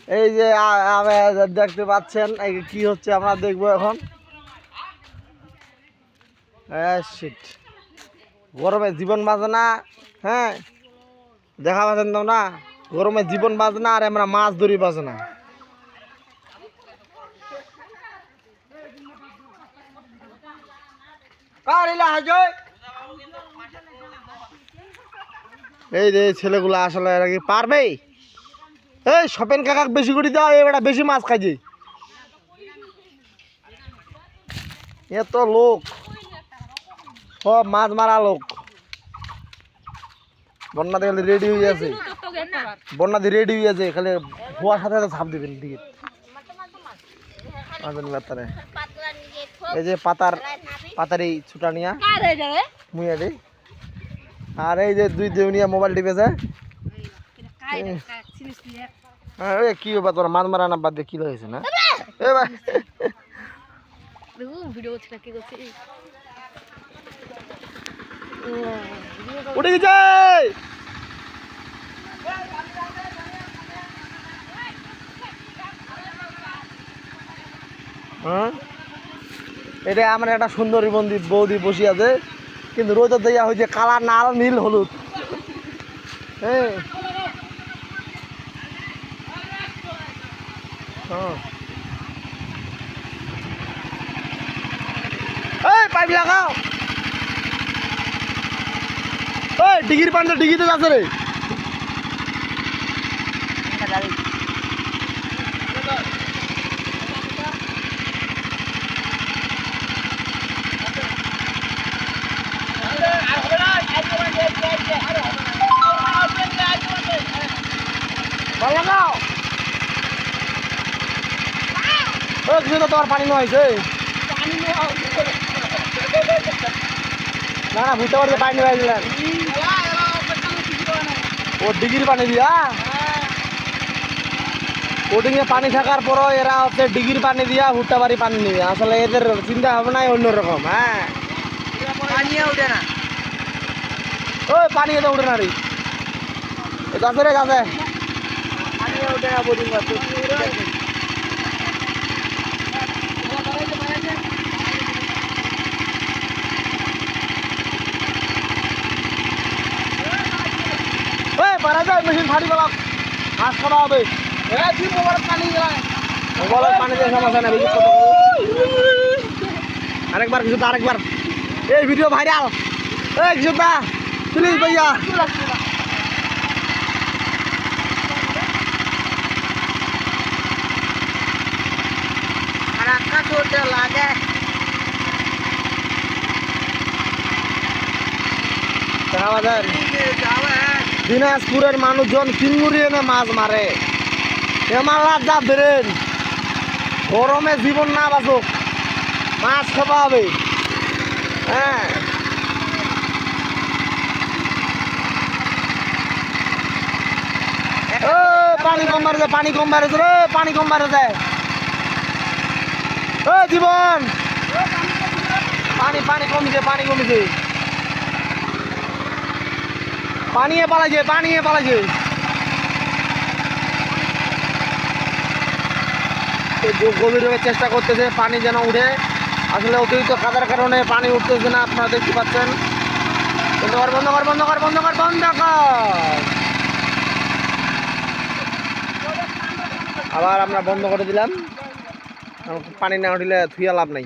এই যে দেখতে পাচ্ছেন কি হচ্ছে আমরা দেখবো এখন। গরমে জীবন বাঁচে না। হ্যাঁ দেখা পাচ্ছেন তো না, গরমে জীবন বাঁচে না আর আমরা মাছ ধরি বাঁচে না। এই যে ছেলেগুলো আসলে এরা কি পারবে? এই শপেন কাকা বেশি করে দাও, এবার বেশি মাছ খাইছে। এত লোক, সব মাছ মারা লোক। বন্যাতে খালি রেডি হয়ে আছে, বন্যাতে রেডি হয়ে আছে, খালি হওয়ার সাথে সাথে ঝাঁপ দিবেন দিকে। এই যে পাতার এই ছুটা নিয়া মুইয়া দেই। আর এই যে দুই দেউনিয়া মোবাইল টিপেছে। কি ব্যাপার তোর মাছ মারা না বাদ দিয়ে কি হয়েছে না? উঠে গেছে। এটা আমার একটা সুন্দরী বৌদি বসে আছে, কিন্তু রোদ দেওয়া হয়েছে কালা নাল নীল হলুদ। হ্যাঁ পাইপ লাগাও। ওই ডিগির পানি তো ডিগিতে যাচ্ছে রে। তোমার পানি নেওয়া হয়েছে না? না বুঝতে পারছে পানি নেওয়া গেলেন ও ডিগির পানি দিয়া। ওটিংয়ে পানি থাকার পরও এরা হচ্ছে ডিগির পানি দিয়া ভুট্টা বাড়ি পানি নিবে। আসলে এদের চিন্তা ভাবনাই অন্যরকম। হ্যাঁ পানি উঠে না, ওই পানি তো উঠে না রে, গাছে রে গাছে পানি উঠে না। বোটিং পারা যায়, মেশিন ফাড়ি গেলাম, মাছ খাওয়া হবে। মোবাইলের পানি দিয়ে সমস্যা না, আরেকবার কিছু আরেকবার। এই ভিডিও ভাইরাল, এই কিছু প্লিজ ভাইয়া। লাগে দিনাজপুরের মানুষজন চিংড়ি এনে মাছ মারে। এমার যা বেরেন, গরমে জীবন না বাঁচুক, মাছ খাওয়া হবে। হ্যাঁ পানি কম বাড়েছে, পানি কম বাড়েছে রে, পানি কম বাড়েছে। ও জীবন পানি পানি কমিছে, পানি কমিছে, পানিয়ে পালাইছে, পানিয়ে পালাইছে। গভীর চেষ্টা করতেছে পানি যেন উঠে। আসলে অতিরিক্ত কাদার কারণে পানি উঠতেছে না, আপনারা দেখতে পাচ্ছেন। বন্ধ কর বন্ধ কর বন্ধ কর বন্ধ কর বন্ধ কর। আবার আমরা বন্ধ করে দিলাম, পানি না উঠলে থুইয়া লাভ নাই।